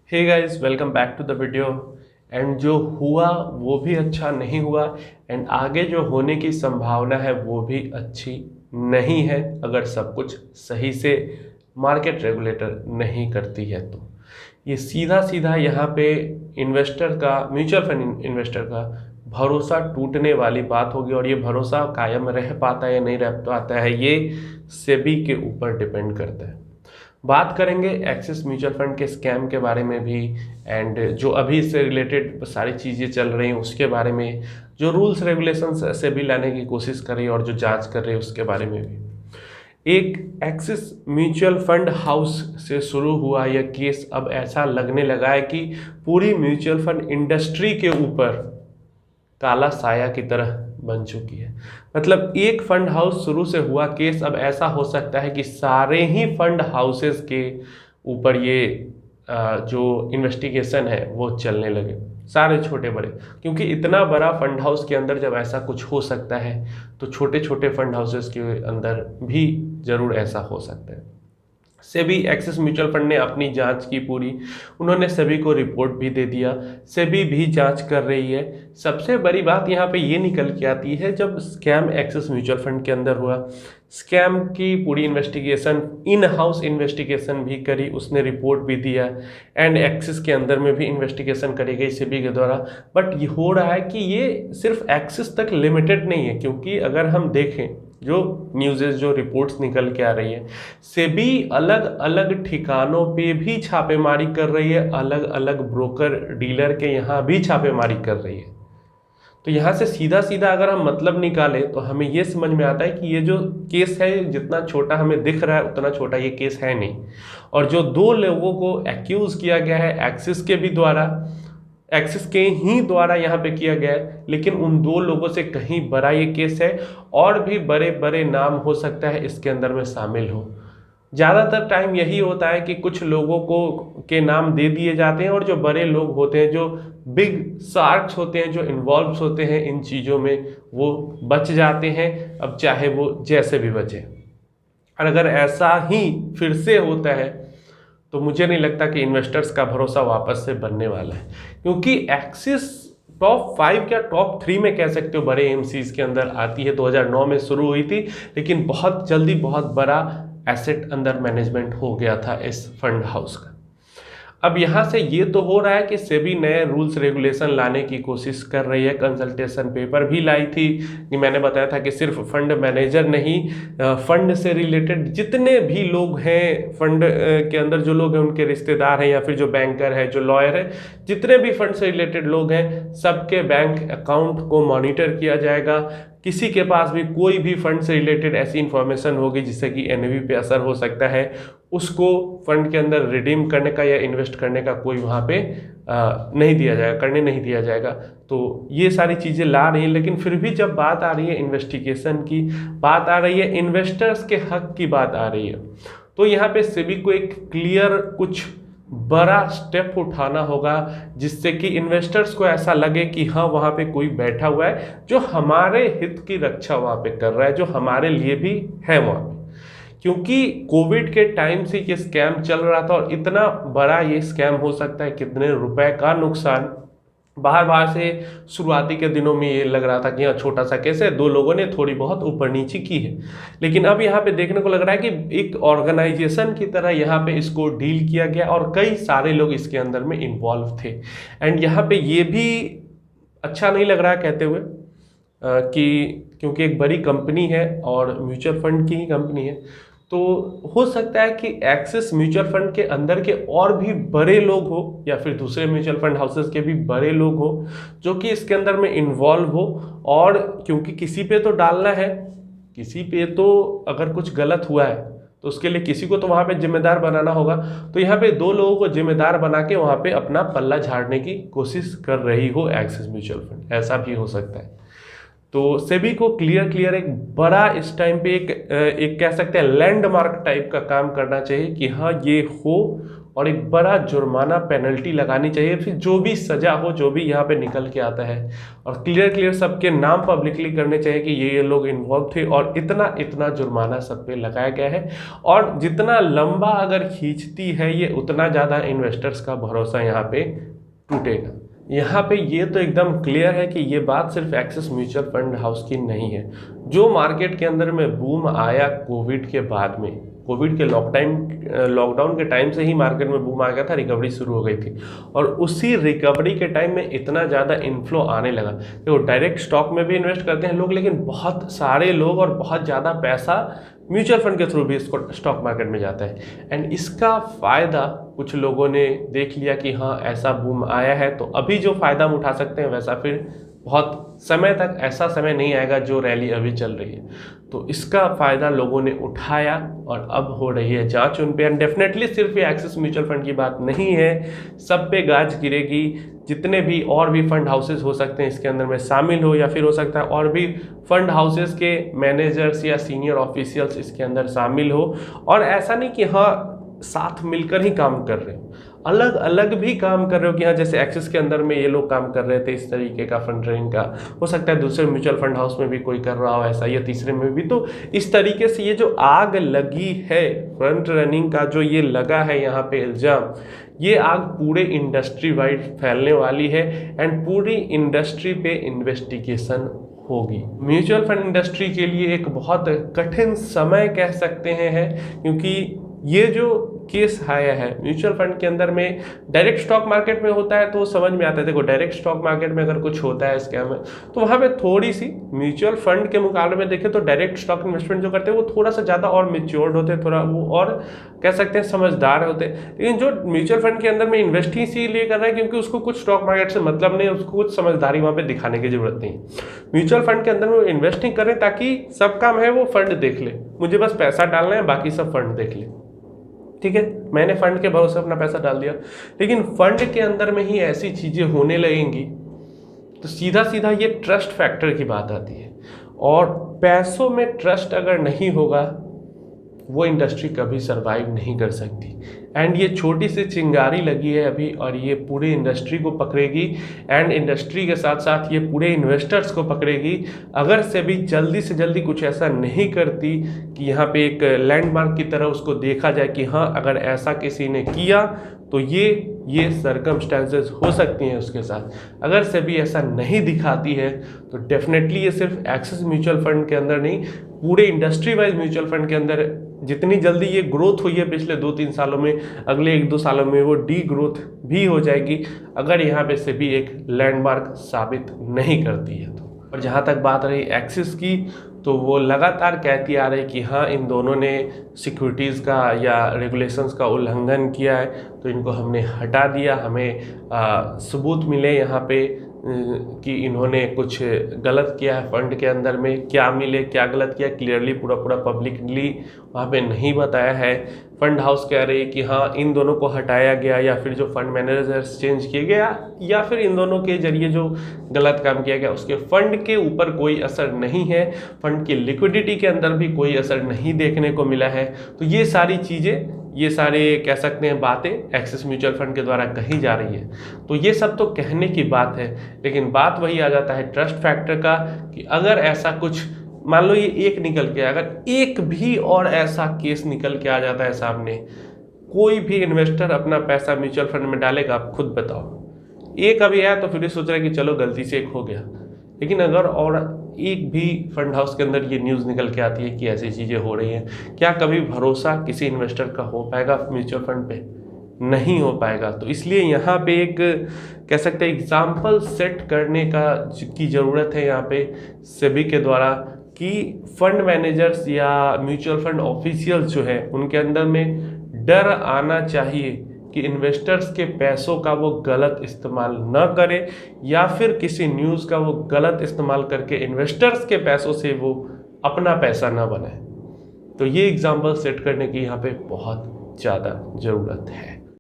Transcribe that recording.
Hey guys, welcome back to the video. And जो हुआ वो भी अच्छा नहीं हुआ एंड आगे जो होने की संभावना है वो भी अच्छी नहीं है अगर सब कुछ सही से मार्केट रेगुलेटर नहीं करती है। तो ये सीधा सीधा यहाँ पे इन्वेस्टर का, म्यूचुअल फंड इन्वेस्टर का भरोसा टूटने वाली बात होगी। और ये भरोसा कायम रह पाता है या नहीं रह पाता है, ये सेबी के ऊपर डिपेंड करता है। बात करेंगे एक्सिस म्यूचुअल फंड के स्कैम के बारे में भी, एंड जो अभी इससे रिलेटेड सारी चीज़ें चल रही हैं उसके बारे में, जो रूल्स रेगुलेशंस से भी लाने की कोशिश कर रही है और जो जांच कर रही है उसके बारे में भी। एक एक्सिस म्यूचुअल फंड हाउस से शुरू हुआ यह केस अब ऐसा लगने लगा है कि पूरी म्यूचुअल फंड इंडस्ट्री के ऊपर काला साया की तरह बन चुकी है। मतलब एक फंड हाउस शुरू से हुआ केस अब ऐसा हो सकता है कि सारे ही फंड हाउसेस के ऊपर ये जो इन्वेस्टिगेशन है वो चलने लगे, सारे छोटे बड़े। क्योंकि इतना बड़ा फंड हाउस के अंदर जब ऐसा कुछ हो सकता है तो छोटे छोटे फंड हाउसेस के अंदर भी जरूर ऐसा हो सकता है। सेबी एक्सिस म्यूचुअल फंड ने अपनी जांच की पूरी, उन्होंने सेबी को रिपोर्ट भी दे दिया, सेबी भी जांच कर रही है। सबसे बड़ी बात यहाँ पे ये निकल के आती है, जब स्कैम एक्सिस म्यूचुअल फंड के अंदर हुआ, स्कैम की पूरी इन्वेस्टिगेशन, इन हाउस इन्वेस्टिगेशन भी करी, उसने रिपोर्ट भी दिया एंड एक्सिस के अंदर में भी इन्वेस्टिगेशन करी गई सेबी के द्वारा। बट ये हो रहा है कि ये सिर्फ एक्सिस तक लिमिटेड नहीं है, क्योंकि अगर हम देखें जो न्यूज़ेस, जो रिपोर्ट्स निकल के आ रही है, सेबी अलग अलग ठिकानों पे भी छापेमारी कर रही है, अलग अलग ब्रोकर डीलर के यहाँ भी छापेमारी कर रही है। तो यहाँ से सीधा सीधा अगर हम मतलब निकालें तो हमें ये समझ में आता है कि ये जो केस है, जितना छोटा हमें दिख रहा है उतना छोटा ये केस है नहीं। और जो दो लोगों को एक्यूज किया गया है एक्सिस के भी द्वारा, एक्सिस के ही द्वारा यहाँ पे किया गया है, लेकिन उन दो लोगों से कहीं बड़ा ये केस है और भी बड़े बड़े नाम हो सकता है इसके अंदर में शामिल हो। ज़्यादातर टाइम यही होता है कि कुछ लोगों को के नाम दे दिए जाते हैं और जो बड़े लोग होते हैं, जो बिग शार्क्स होते हैं, जो इन्वॉल्व होते हैं इन चीज़ों में, वो बच जाते हैं, अब चाहे वो जैसे भी बचे। और अगर ऐसा ही फिर से होता है तो मुझे नहीं लगता कि इन्वेस्टर्स का भरोसा वापस से बनने वाला है, क्योंकि एक्सिस टॉप 5 या टॉप 3 में कह सकते हो बड़े एमसीज के अंदर आती है। 2009 में शुरू हुई थी, लेकिन बहुत जल्दी बहुत बड़ा एसेट अंडर मैनेजमेंट हो गया था इस फंड हाउस का। अब यहाँ से ये तो हो रहा है कि सेबी नए रूल्स रेगुलेशन लाने की कोशिश कर रही है, कंसल्टेशन पेपर भी लाई थी कि मैंने बताया था कि सिर्फ फंड मैनेजर नहीं, फंड से रिलेटेड जितने भी लोग हैं, फंड के अंदर जो लोग हैं उनके रिश्तेदार हैं या फिर जो बैंकर है, जो लॉयर है, जितने भी फंड से रिलेटेड लोग हैं, सबके बैंक अकाउंट को मॉनिटर किया जाएगा। किसी के पास भी कोई भी फंड से रिलेटेड ऐसी इंफॉर्मेशन होगी जिससे कि एनएवी पे असर हो सकता है, उसको फंड के अंदर रिडीम करने का या इन्वेस्ट करने का कोई वहाँ पे नहीं दिया जाएगा, करने नहीं दिया जाएगा। तो ये सारी चीज़ें ला रही हैं, लेकिन फिर भी जब बात आ रही है इन्वेस्टिगेशन की, बात आ रही है इन्वेस्टर्स के हक की बात आ रही है, तो यहाँ पे सेबी को एक क्लियर कुछ बड़ा स्टेप उठाना होगा जिससे कि इन्वेस्टर्स को ऐसा लगे कि हाँ, वहाँ पे कोई बैठा हुआ है जो हमारे हित की रक्षा वहाँ पे कर रहा है, जो हमारे लिए भी है वहाँ पे। क्योंकि कोविड के टाइम से ये स्कैम चल रहा था और इतना बड़ा ये स्कैम हो सकता है, कितने रुपए का नुकसान। बाहर बाहर से शुरुआती के दिनों में ये लग रहा था कि हाँ, छोटा सा केस है, दो लोगों ने थोड़ी बहुत ऊपर नीचे की है, लेकिन अब यहाँ पे देखने को लग रहा है कि एक ऑर्गेनाइजेशन की तरह यहाँ पे इसको डील किया गया और कई सारे लोग इसके अंदर में इन्वॉल्व थे। एंड यहाँ पे ये भी अच्छा नहीं लग रहा है कहते हुए कि क्योंकि एक बड़ी कंपनी है और म्यूचुअल फंड की ही कंपनी है, तो हो सकता है कि एक्सिस म्यूचुअल फंड के अंदर के और भी बड़े लोग हो या फिर दूसरे म्यूचुअल फंड हाउसेस के भी बड़े लोग हो जो कि इसके अंदर में इन्वॉल्व हो। और क्योंकि किसी पे तो डालना है, किसी पे तो अगर कुछ गलत हुआ है तो उसके लिए किसी को तो वहाँ पे जिम्मेदार बनाना होगा। तो यहाँ पे दो लोगों को जिम्मेदार बना के वहाँ पे अपना पल्ला झाड़ने की कोशिश कर रही हो एक्सिस म्यूचुअल फंड, ऐसा भी हो सकता है। तो सेबी को क्लियर एक बड़ा इस टाइम पे एक कह सकते हैं लैंडमार्क टाइप का काम करना चाहिए कि हाँ, ये हो और एक बड़ा जुर्माना पेनल्टी लगानी चाहिए, फिर जो भी सजा हो, जो भी यहाँ पे निकल के आता है, और क्लियर सबके नाम पब्लिकली करने चाहिए कि ये लोग इन्वॉल्व थे और इतना इतना जुर्माना सब पे लगाया गया है। और जितना लंबा अगर खींचती है ये, उतना ज़्यादा इन्वेस्टर्स का भरोसा यहाँ पे टूटेगा। यहाँ पे ये तो एकदम क्लियर है कि ये बात सिर्फ एक्सिस म्यूचुअल फंड हाउस की नहीं है। जो मार्केट के अंदर में बूम आया कोविड के बाद में, कोविड के लॉकडाउन के टाइम से ही मार्केट में बूम आ गया था, रिकवरी शुरू हो गई थी, और उसी रिकवरी के टाइम में इतना ज़्यादा इन्फ्लो आने लगा। देखो डायरेक्ट स्टॉक में भी इन्वेस्ट करते हैं लोग, लेकिन बहुत सारे लोग और बहुत ज़्यादा पैसा म्यूचुअल फंड के थ्रू भी इसको स्टॉक मार्केट में जाता है। एंड इसका फ़ायदा कुछ लोगों ने देख लिया कि हाँ ऐसा बूम आया है, तो अभी जो फ़ायदा हम उठा सकते हैं, वैसा फिर बहुत समय तक ऐसा समय नहीं आएगा जो रैली अभी चल रही है। तो इसका फ़ायदा लोगों ने उठाया और अब हो रही है जांच उन पे। एंड डेफिनेटली सिर्फ ये एक्सिस म्यूचुअल फंड की बात नहीं है, सब पे गाज गिरेगी। जितने भी और भी फंड हाउसेस हो सकते हैं इसके अंदर में शामिल हो, या फिर हो सकता है और भी फंड हाउसेस के मैनेजर्स या सीनियर ऑफिशियल्स इसके अंदर शामिल हो। और ऐसा नहीं कि हाँ साथ मिलकर ही काम कर रहे हो, अलग अलग भी काम कर रहे हो कि हाँ जैसे एक्सिस के अंदर में ये लोग काम कर रहे थे इस तरीके का फंड रनिंग का, हो सकता है दूसरे म्यूचुअल फंड हाउस में भी कोई कर रहा हो ऐसा, या तीसरे में भी। तो इस तरीके से ये जो आग लगी है फंड रनिंग का, जो ये लगा है यहाँ पे इल्ज़ाम, ये आग पूरे इंडस्ट्री वाइड फैलने वाली है। एंड पूरी इंडस्ट्री पे इन्वेस्टिगेशन होगी। म्यूचुअल फंड इंडस्ट्री के लिए एक बहुत कठिन समय कह सकते हैं, क्योंकि ये जो केस आया है म्यूचुअल फंड के अंदर में, डायरेक्ट स्टॉक मार्केट में होता है तो समझ में आता है। देखो डायरेक्ट स्टॉक मार्केट में अगर कुछ होता है स्कैम में, तो वहाँ पे थोड़ी सी म्यूचुअल फंड के मुकाबले में देखें तो डायरेक्ट स्टॉक इन्वेस्टमेंट जो करते हैं वो थोड़ा सा ज़्यादा और मेच्योर्ड होते हैं, थोड़ा वो और कह सकते हैं समझदार होते हैं। लेकिन जो म्यूचुअल फंड के अंदर में इन्वेस्ट ही इसीलिए कर रहा है क्योंकि उसको कुछ स्टॉक मार्केट से मतलब नहीं, उसको कुछ समझदारी वहाँ पर दिखाने की जरूरत नहीं। म्यूचुअल फंड के अंदर में इन्वेस्टिंग करें ताकि सब काम है वो फंड देख ले, मुझे बस पैसा डालना है, बाकी सब फंड देख ले। ठीक है, मैंने फंड के भरोसे अपना पैसा डाल दिया, लेकिन फंड के अंदर में ही ऐसी चीज़ें होने लगेंगी तो सीधा सीधा ये ट्रस्ट फैक्टर की बात आती है। और पैसों में ट्रस्ट अगर नहीं होगा वो इंडस्ट्री कभी सरवाइव नहीं कर सकती। एंड ये छोटी सी चिंगारी लगी है अभी और ये पूरी इंडस्ट्री को पकड़ेगी, एंड इंडस्ट्री के साथ साथ ये पूरे इन्वेस्टर्स को पकड़ेगी। अगर सेबी जल्दी से जल्दी कुछ ऐसा नहीं करती कि यहाँ पे एक लैंडमार्क की तरह उसको देखा जाए कि हाँ अगर ऐसा किसी ने किया तो ये सर्कमस्टेंसेस हो सकती हैं उसके साथ। अगर सेबी ऐसा नहीं दिखाती है तो डेफिनेटली ये सिर्फ एक्सिस म्यूचुअल फंड के अंदर नहीं, पूरे इंडस्ट्री वाइज म्यूचुअल फंड के अंदर जितनी जल्दी ये ग्रोथ हुई है पिछले 2-3 सालों में, अगले 1-2 सालों में वो डी ग्रोथ भी हो जाएगी अगर यहाँ पे सेबी एक लैंडमार्क साबित नहीं करती है तो। और जहाँ तक बात रही एक्सिस की, तो वो लगातार कहती आ रही कि हाँ इन दोनों ने सिक्योरिटीज़ का या रेगुलेशंस का उल्लंघन किया है तो इनको हमने हटा दिया, हमें सबूत मिले यहाँ पे कि इन्होंने कुछ गलत किया है फंड के अंदर में। क्या मिले क्या गलत किया क्लियरली पूरा पब्लिकली वहाँ पे नहीं बताया है। फंड हाउस कह रही है कि हाँ इन दोनों को हटाया गया या फिर जो फंड मैनेजर्स चेंज किए गया या फिर इन दोनों के जरिए जो गलत काम किया गया उसके फंड के ऊपर कोई असर नहीं है, फंड की लिक्विडिटी के अंदर भी कोई असर नहीं देखने को मिला है। तो ये सारी चीज़ें, ये सारे कह सकते हैं बातें एक्सिस म्यूचुअल फंड के द्वारा कही जा रही है। तो ये सब तो कहने की बात है, लेकिन बात वही आ जाता है ट्रस्ट फैक्टर का कि अगर ऐसा कुछ मान लो ये एक निकल के, अगर एक भी और ऐसा केस निकल के आ जाता है सामने, कोई भी इन्वेस्टर अपना पैसा म्यूचुअल फंड में डालेगा? आप खुद बताओ। एक अभी आया तो फिर ये सोच रहा है कि चलो गलती से एक हो गया, लेकिन अगर और एक भी फंड हाउस के अंदर ये न्यूज़ निकल के आती है कि ऐसी चीज़ें हो रही हैं, क्या कभी भरोसा किसी इन्वेस्टर का हो पाएगा म्यूचुअल फंड पे? नहीं हो पाएगा। तो इसलिए यहाँ पे एक कह सकते हैं एग्जाम्पल सेट करने की ज़रूरत है यहाँ पे सेबी के द्वारा कि फंड मैनेजर्स या म्यूचुअल फंड ऑफिशियल्स जो है उनके अंदर में डर आना चाहिए कि इन्वेस्टर्स के पैसों का वो गलत इस्तेमाल न करे या फिर किसी न्यूज़ का वो गलत इस्तेमाल करके इन्वेस्टर्स के पैसों से वो अपना पैसा ना बनाए। तो ये एग्जाम्पल सेट करने की यहाँ पे बहुत ज़्यादा ज़रूरत है।